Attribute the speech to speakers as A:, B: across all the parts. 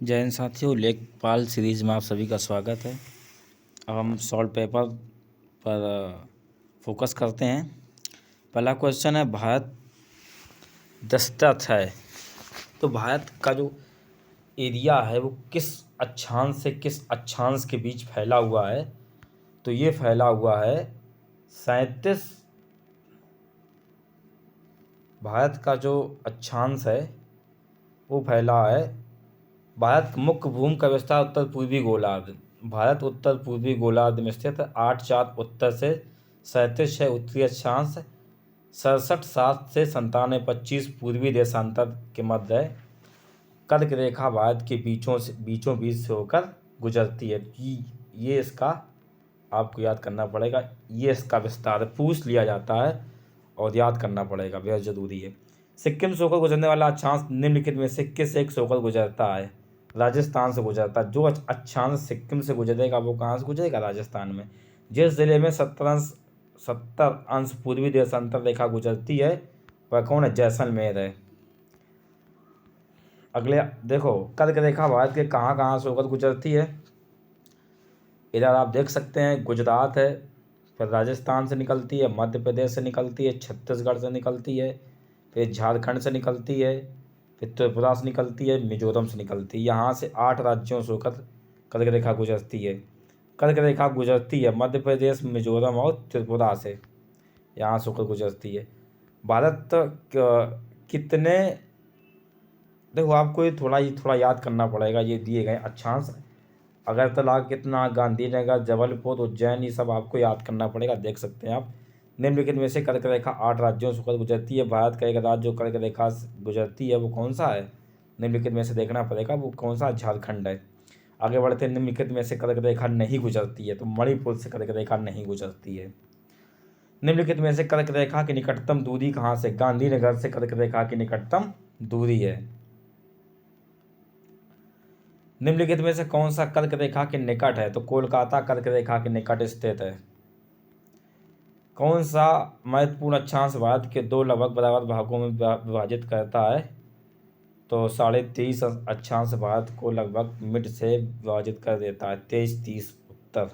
A: जय हिंद साथियों, लेखपाल सीरीज में आप सभी का स्वागत है। अब हम सॉल्व पेपर पर फोकस करते हैं। पहला क्वेश्चन है, भारत दस्तक है तो भारत का जो एरिया है वो किस अक्षांश से किस अक्षांश के बीच फैला हुआ है। तो ये फैला हुआ है 37। भारत का जो अक्षांश है वो फैला है, भारत मुख्य भूमि का विस्तार उत्तर पूर्वी गोलार्ध। भारत उत्तर पूर्वी गोलार्ध में स्थित 8 उत्तर से 37 उत्तरी अक्षांश, 67 से 97 पूर्वी देशांतर के मध्य है। कर्क रेखा भारत के बीचों बीच से होकर गुजरती है। ये इसका आपको याद करना पड़ेगा। ये इसका विस्तार पूछ लिया जाता है और याद करना पड़ेगा, बेहद ज़रूरी है। सिक्किम से होकर गुजरने वाला अक्षांश निम्नलिखित में से किस एक से होकर गुजरता है। राजस्थान से गुजरता है। जो अक्षांश सिक्किम से गुजरेगा वो कहाँ से गुजरेगा? राजस्थान में। जिस जिले में 70 अंश पूर्वी देशांतर रेखा गुजरती है वह कौन है? जैसलमेर है। अगले देखो, कर्क रेखा भारत के कहाँ कहाँ से होकर गुजरती है। इधर आप देख सकते हैं, गुजरात है, फिर राजस्थान से निकलती है, मध्य प्रदेश से निकलती है, छत्तीसगढ़ से निकलती है, फिर झारखंड से निकलती है, फिर त्रिपुरा से निकलती है, मिजोरम से निकलती है। यहाँ से 8 राज्यों से होकर कर्क रेखा गुजरती है। कर्क रेखा गुजरती है मध्य प्रदेश, मिजोरम और त्रिपुरा से, यहाँ से होकर गुजरती है। भारत कितने, देखो आपको ये थोड़ा याद करना पड़ेगा। ये दिए गए अक्षांश अगरतला कितना, गांधीनगर, जबलपुर, उज्जैन, ये सब आपको याद करना पड़ेगा। देख सकते हैं आप। निम्नलिखित में से कर्क रेखा 8 राज्यों से होकर गुजरती है। भारत का एक राज्य जो कर्क रेखा से गुजरती है वो कौन सा है? निम्नलिखित में से देखना पड़ेगा वो कौन सा। झारखंड है। आगे बढ़ते हैं, निम्नलिखित में से कर्क रेखा नहीं गुजरती है। तो मणिपुर से कर्क रेखा नहीं गुजरती है। निम्नलिखित में से कर्क रेखा की निकटतम दूरी कहाँ से? गांधीनगर से कर्क रेखा की निकटतम दूरी है। निम्नलिखित में से कौन सा कर्क रेखा के निकट है? तो कोलकाता कर्क रेखा के निकट स्थित है। कौन सा महत्वपूर्ण अक्षांश भारत के 2 लगभग बराबर भागों में विभाजित करता है? तो 23.5 अक्षांश भारत को लगभग मिड से विभाजित कर देता है। 23-30 उत्तर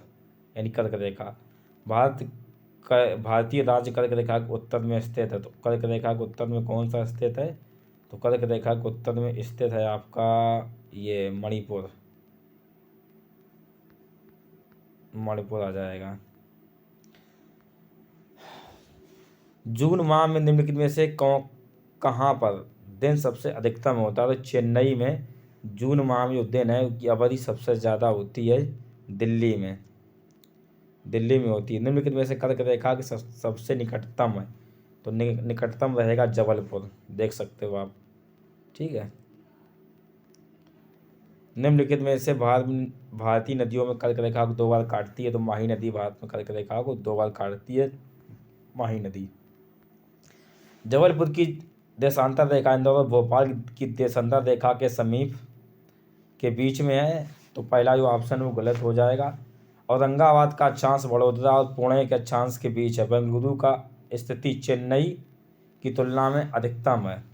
A: यानी कर्क रेखा। भारतीय राज्य कर्क रेखा के उत्तर में स्थित है। तो कर्क रेखा के उत्तर में कौन सा स्थित है? तो कर्क रेखा के उत्तर में स्थित है आपका ये मणिपुर आ जाएगा। जून माह में निम्नलिखित में से कहाँ पर दिन सबसे अधिकतम होता है? तो चेन्नई में जून माह में जो दिन है उसकी अवधि सबसे ज़्यादा होती है दिल्ली में होती है। निम्नलिखित में से कर्क रेखा की सबसे निकटतम है। तो निकटतम रहेगा जबलपुर, देख सकते हो आप। ठीक है। निम्नलिखित में से भारतीय नदियों में कर्क रेखा को 2 बार काटती है। तो माही नदी भारत में कर्क रेखा को 2 बार काटती है, माही नदी। जबलपुर की देशांतर रेखा इंदौर और भोपाल की देशांतर रेखा के समीप के बीच में है। तो पहला जो ऑप्शन है वो गलत हो जाएगा। औरंगाबाद का अक्षांश वडोदरा और पुणे के अक्षांश के बीच है। बेंगलुरु का स्थिति चेन्नई की तुलना में अधिकतम है।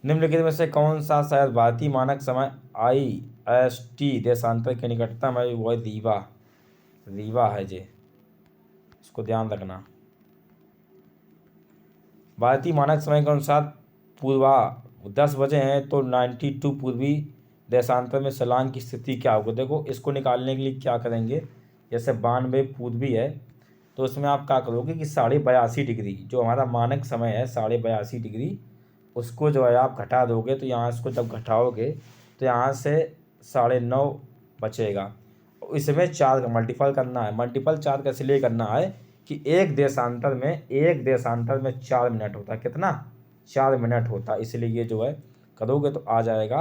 A: निम्नलिखित में से कौन सा शहर भारतीय मानक समय IST देशांतर के निकटतम है? वो रीवा है जी, इसको ध्यान रखना। भारतीय मानक समय के अनुसार पूर्वा 10 बजे हैं तो 92 पूर्वी देशांतर में शिलांग की स्थिति क्या होगी? देखो इसको निकालने के लिए क्या करेंगे, जैसे 92 पूर्वी है तो उसमें आप क्या करोगे कि 82.5 डिग्री जो हमारा मानक समय है 82.5 डिग्री, उसको जो है आप घटा दोगे। तो यहाँ इसको जब घटाओगे तो यहाँ से 9.5 बचेगा। इसमें 4 का मल्टीपल करना है। मल्टीपल 4 का इसलिए करना है कि एक देशांतर में 4 मिनट होता है। कितना? 4 मिनट होता है। इसलिए ये जो है करोगे तो आ जाएगा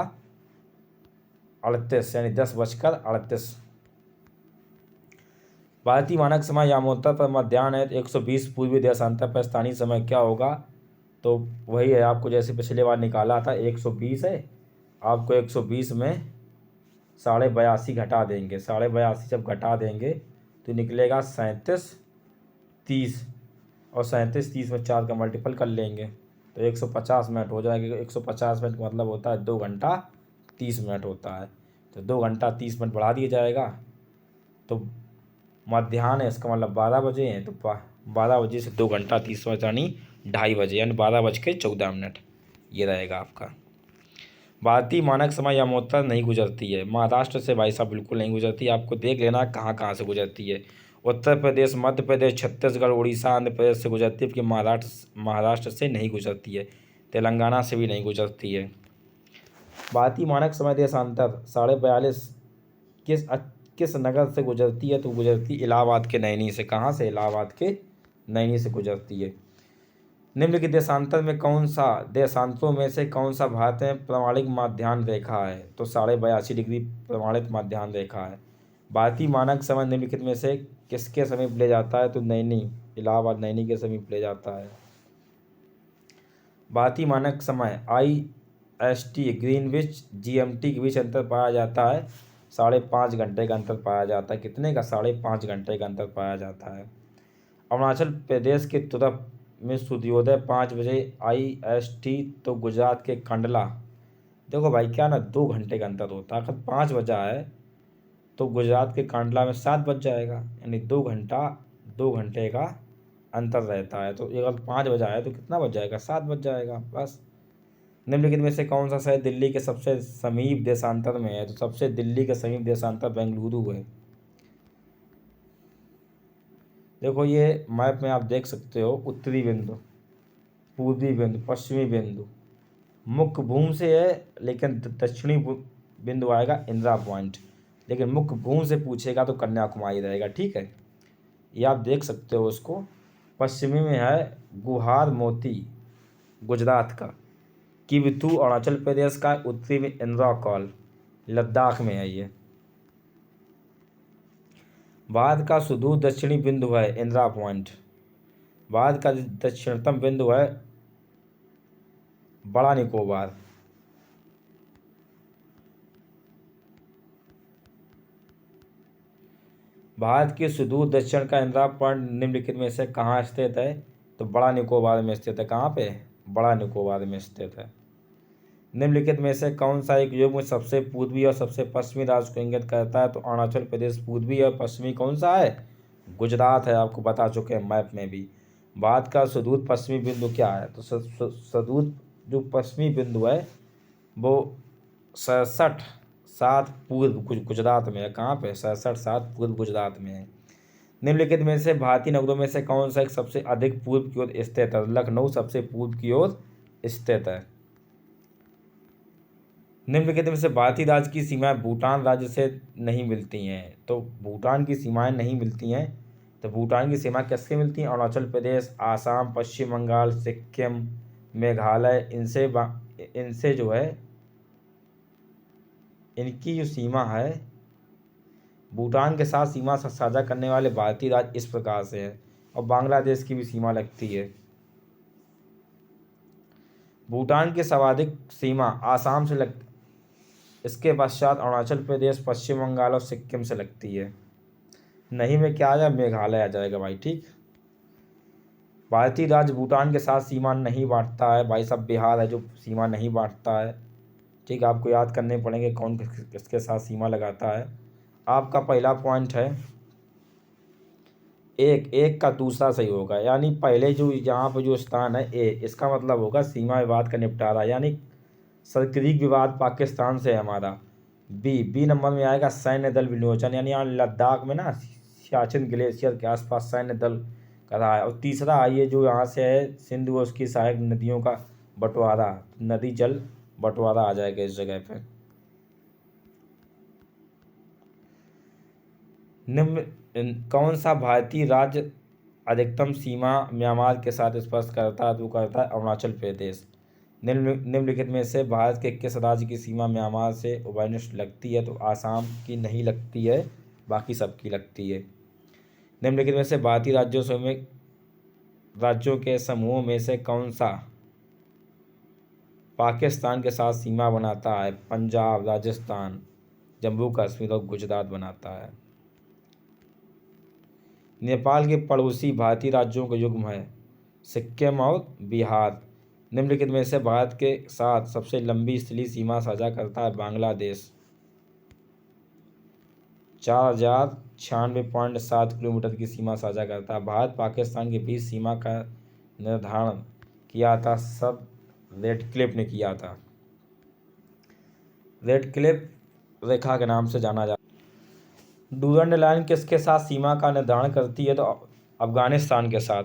A: 38 यानी 10:38। भारतीय मानक समय यामोत्तर पर मध्याह्न है 120 पूर्वी देशांतर पर स्थानीय समय क्या होगा? तो वही है, आपको जैसे पिछले बार निकाला था 120 है, आपको 120 में 82.5 घटा देंगे। 82.5 जब घटा देंगे तो निकलेगा 37-30 और 37-30 में 4 का मल्टीपल कर लेंगे तो 150 मिनट हो जाएगा। 150 मिनट का मतलब होता है 2 घंटा 30 मिनट होता है। तो 2 घंटा 30 मिनट बढ़ा दिया जाएगा। तो मध्याह्न है, इसका मतलब 12 बजे हैं, तो 12 बजे से 2 घंटा 30 मिनट यानी 2:30 बजे, यानी 12:14 ये रहेगा आपका। भारतीय मानक समय यमोत्तर नहीं गुजरती है। महाराष्ट्र से भाई साहब बिल्कुल नहीं गुजरती। आपको देख लेना कहाँ कहाँ से गुजरती है। उत्तर प्रदेश, मध्य प्रदेश, छत्तीसगढ़, उड़ीसा, आंध्र प्रदेश से गुजरती है, कि महाराष्ट्र से नहीं गुजरती है। तेलंगाना से भी नहीं गुजरती है। भारतीय मानक समय देशांतर 42.5 किस किस नगर से गुजरती है? तो गुजरती इलाहाबाद के नैनी से। कहाँ से? इलाहाबाद के नैनी से गुजरती है। निम्नलिखित देशांतर में कौन सा देशांतरों में से कौन सा भारत में प्रमाणिक माध्याह्न रेखा है? तो 82.5 डिग्री प्रमाणित माध्याह्न रेखा है। भारतीय मानक समय निम्नलिखित में से किसके समीप ले जाता है? तो नैनी, इलाहाबाद नैनी के समीप ले जाता है। भारतीय मानक समय IST ग्रीनविच GMT के बीच अंतर पाया जाता है। 5.5 घंटे का अंतर पाया जाता है। कितने का? 5.5 घंटे का अंतर पाया जाता है। अरुणाचल प्रदेश के तुरप में सूर्योदय 5 बजे IST, तो गुजरात के कंडला, देखो भाई क्या ना 2 घंटे का अंतर होता है। अगर 5 बजा है तो गुजरात के कांडला में 7 बज जाएगा, यानी 2 घंटे का अंतर रहता है। तो अगर 5 बजा है तो कितना बज जाएगा? 7 बज जाएगा बस। निम्नलिखित में से कौन सा शहर दिल्ली के सबसे समीप देशांतर में है? तो सबसे दिल्ली के समीप देशांतर बेंगलुरु है। देखो ये मैप में आप देख सकते हो, उत्तरी बिंदु, पूर्वी बिंदु, पश्चिमी बिंदु मुख्य भूमि से है, लेकिन दक्षिणी बिंदु आएगा इंदिरा पॉइंट। लेकिन मुख्य भूमि से पूछेगा तो कन्याकुमारी रहेगा। ठीक है, ये आप देख सकते हो उसको। पश्चिमी में है गुहार मोती गुजरात का, किबिथू अरुणाचल प्रदेश का, उत्तरी में इंदिरा कॉल लद्दाख में है ये। भारत का सुदूर दक्षिणी बिंदु है इंदिरा पॉइंट। भारत का दक्षिणतम बिंदु है बड़ा निकोबार। भारत के सुदूर दक्षिण का इंदिरा पॉइंट निम्नलिखित में से कहाँ स्थित है? तो बड़ा निकोबार में स्थित है। कहाँ पे? बड़ा निकोबार में स्थित है। निम्नलिखित में से कौन सा एक युग में सबसे पूर्वी और सबसे पश्चिमी राज्य को इंगित करता है? तो अरुणाचल प्रदेश पूर्वी और पश्चिमी कौन सा है? गुजरात है। आपको बता चुके हैं मैप में भी। भारत का सुदूर पश्चिमी बिंदु क्या है? तो सुदूर जो पश्चिमी बिंदु है वो 67.7 पूर्व गुजरात में है। कहाँ पे? 67.7 पूर्व गुजरात में है। निम्नलिखित में से भारतीय नगरों में से कौन सा एक सबसे अधिक पूर्व की ओर स्थित है? लखनऊ सबसे पूर्व की ओर स्थित है। निम्नलिखित में से भारतीय राज्य की सीमाएं भूटान राज्य से नहीं मिलती हैं। तो भूटान की सीमाएं नहीं मिलती हैं। तो भूटान की सीमा किससे मिलती हैं? अरुणाचल प्रदेश, आसाम, पश्चिम बंगाल, सिक्किम, मेघालय, इनसे जो है इनकी जो सीमा है, भूटान के साथ सीमा साझा करने वाले भारतीय राज्य इस प्रकार से है। और बांग्लादेश की भी सीमा लगती है। भूटान की सर्वाधिक सीमा आसाम से इसके पश्चात अरुणाचल प्रदेश, पश्चिम बंगाल और सिक्किम से लगती है। नहीं में क्या आ जाए? मेघालय आ जाएगा भाई। ठीक, भारतीय राज्य भूटान के साथ सीमा नहीं बांटता है भाई साहब। बिहार है जो सीमा नहीं बांटता है। ठीक, आपको याद करने पड़ेंगे कौन किसके साथ सीमा लगाता है। आपका पहला पॉइंट है एक, एक का दूसरा सही होगा, यानी पहले जो यहाँ पर जो स्थान है ए, इसका मतलब होगा सीमा विवाद का निपटारा, यानी सरक्रीक विवाद पाकिस्तान से है हमारा। बी नंबर में आएगा सैन्य दल विनियोजन, यानी यहाँ लद्दाख में ना सियाचिन ग्लेशियर के आसपास सैन्य दल कर रहा है। और तीसरा आइए जो यहाँ से है सिंधु और उसकी सहायक नदियों का बंटवारा, नदी जल बंटवारा आ जाएगा इस जगह पे। निम्न कौन सा भारतीय राज्य अधिकतम सीमा म्यांमार के साथ स्पर्श करता है? तो करता है अरुणाचल प्रदेश। निम्नलिखित में से भारत के किस राज्य की सीमा म्यांमार से उभयनिष्ठ लगती है? तो आसाम की नहीं लगती है, बाकी सबकी लगती है। निम्नलिखित में से भारतीय राज्यों के समूह में से कौन सा पाकिस्तान के साथ सीमा बनाता है? पंजाब, राजस्थान, जम्मू कश्मीर और गुजरात बनाता है। नेपाल के पड़ोसी भारतीय राज्यों का युग्म है सिक्किम और बिहार। निम्नलिखित में से भारत के साथ सबसे लंबी स्थलीय सीमा साझा करता है बांग्लादेश। 4096.7 किलोमीटर की सीमा साझा करता है। भारत पाकिस्तान के बीच सीमा का निर्धारण किया था सब रेडक्लिफ ने किया था। रेडक्लिफ रेखा के नाम से जाना जाता। डूरंड लाइन किसके साथ सीमा का निर्धारण करती है? तो अफगानिस्तान के साथ।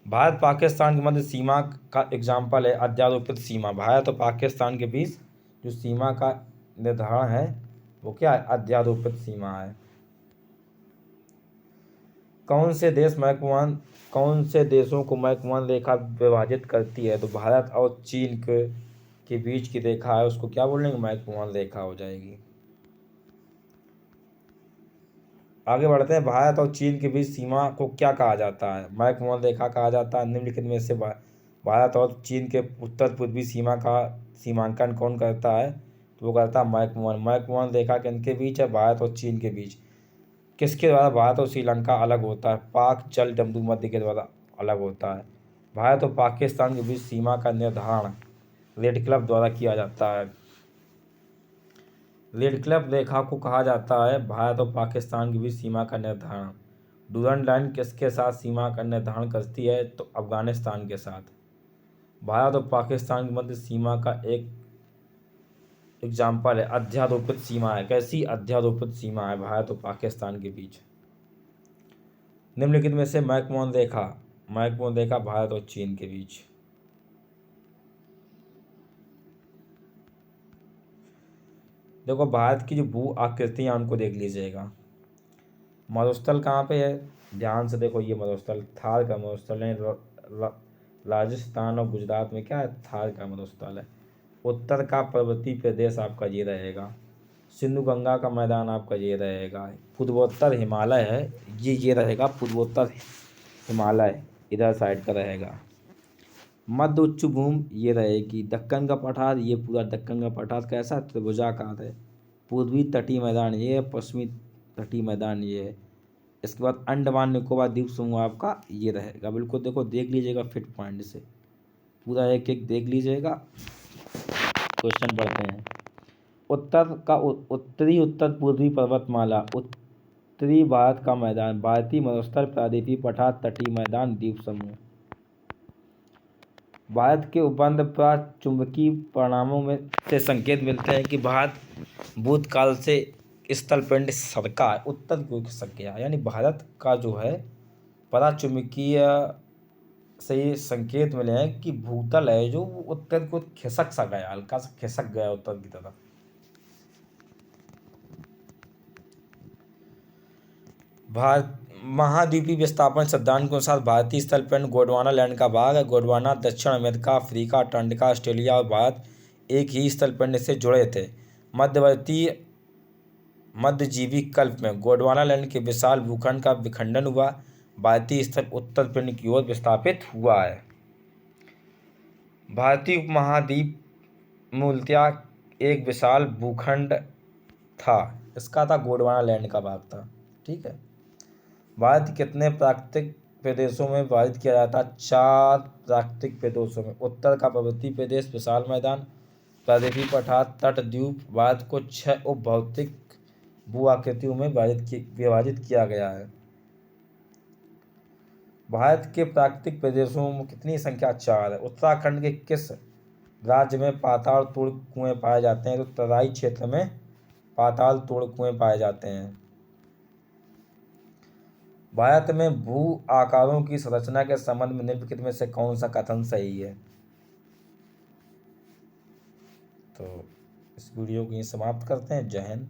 A: भारत पाकिस्तान के मध्य सीमा का एग्जाम्पल है अध्यारोपित सीमा। भारत और पाकिस्तान के बीच जो सीमा का निर्धारण है वो क्या है? अध्यारोपित सीमा है। कौन से देशों को मैकमोहन रेखा विभाजित करती है? तो भारत और चीन के बीच की रेखा है उसको क्या बोलेंगे? मैकमोहन रेखा हो जाएगी। आगे बढ़ते हैं। भारत और चीन के बीच सीमा को क्या कहा जाता है? मैकमोहन रेखा कहा जाता है। निम्नलिखित में से भारत और चीन के उत्तर पूर्वी सीमा का सीमांकन कौन करता है? तो वो करता है मैकमोहन। मैकमोहन रेखा किनके बीच है? भारत और चीन के बीच। किसके द्वारा भारत और श्रीलंका अलग होता है? पाक जल डमरू मध्य के द्वारा अलग होता है। भारत और पाकिस्तान के बीच सीमा का निर्धारण रेडक्लिफ द्वारा किया जाता है। रेडक्लिफ रेखा को कहा जाता है भारत और पाकिस्तान के बीच सीमा का निर्धारण। डूरंड लाइन किसके साथ सीमा का निर्धारण करती है? तो अफगानिस्तान के साथ। भारत और पाकिस्तान के मध्य सीमा का एक एग्जाम्पल है अध्यारोपित सीमा है। कैसी? अध्यारोपित सीमा है भारत और पाकिस्तान के बीच। निम्नलिखित में से मैकमोहन रेखा भारत और चीन के बीच। देखो भारत की जो भू आकृतियाँ उनको देख लीजिएगा। मरुस्थल कहाँ पे है? ध्यान से देखो, ये मरुस्थल थार का मरुस्थल है। राजस्थान और गुजरात में क्या है? थार का मरुस्थल है। उत्तर का पर्वतीय प्रदेश आपका ये रहेगा। सिंधु गंगा का मैदान आपका ये रहेगा। पूर्वोत्तर हिमालय है, ये रहेगा पूर्वोत्तर हिमालय, इधर साइड का रहेगा। मध्य उच्च भूमि ये रहेगी। दक्कन का पठार, ये पूरा दक्कन का पठार कैसा? त्रिभुजाकार है। पूर्वी तटीय मैदान ये है, पश्चिमी तटीय मैदान ये है। इसके बाद अंडमान निकोबार द्वीप समूह आपका ये रहेगा। बिल्कुल देखो, देख लीजिएगा फिट पॉइंट से, पूरा एक एक देख लीजिएगा। क्वेश्चन पढ़ते हैं। उत्तरी उत्तर पूर्वी पर्वतमाला, उत्तरी भारत का मैदान, भारतीय मरुस्थल, प्रायद्वीपीय पठार, तटीय मैदान, द्वीप समूह। भारत के उपबंध चुंबकीय परिणामों में से संकेत मिलते हैं कि भारत भूतकाल से स्थलपिंड सरका है, उत्तर की ओर खिसक गया। यानी भारत का जो है पराचुंबकीय से ये संकेत मिले हैं कि भूतल है जो उत्तर को खिसक सा गया, हल्का सा खिसक गया उत्तर की तरफ। भारत महाद्वीपीय विस्थापन सिद्धांत के अनुसार भारतीय स्थलपिंड गोंडवाना लैंड का भाग है। गोंडवाना दक्षिण अमेरिका, अफ्रीका, अंटार्कटिका, ऑस्ट्रेलिया और भारत एक ही स्थलपिंड से जुड़े थे। मध्यवर्ती मध्यजीवी कल्प में गोंडवाना लैंड के विशाल भूखंड का विखंडन हुआ। भारतीय स्थल उत्तर पिंड की ओर विस्थापित हुआ है। भारतीय उपमहाद्वीप मूलतः एक विशाल भूखंड था, इसका था गोंडवाना लैंड का भाग था। ठीक है। भारत कितने प्राकृतिक प्रदेशों में विभाजित किया जाता है? 4 प्राकृतिक प्रदेशों में। उत्तर का पर्वतीय प्रदेश, विशाल मैदान, प्रायद्वीपीय पठार, तट, द्वीप। भारत को 6 उपभौतिक भू आकृतियों में विभाजित किया गया है। भारत के प्राकृतिक प्रदेशों में कितनी संख्या? 4 है। उत्तराखंड के किस राज्य में पाताल तोड़ कुएं पाए जाते हैं? तो तराई क्षेत्र में पाताल तोड़ कुएं पाए जाते हैं। भारत में भू आकारों की संरचना के संबंध में निम्नलिखित में से कौन सा कथन सही है? तो इस वीडियो को यहीं समाप्त करते हैं। जय हिंद।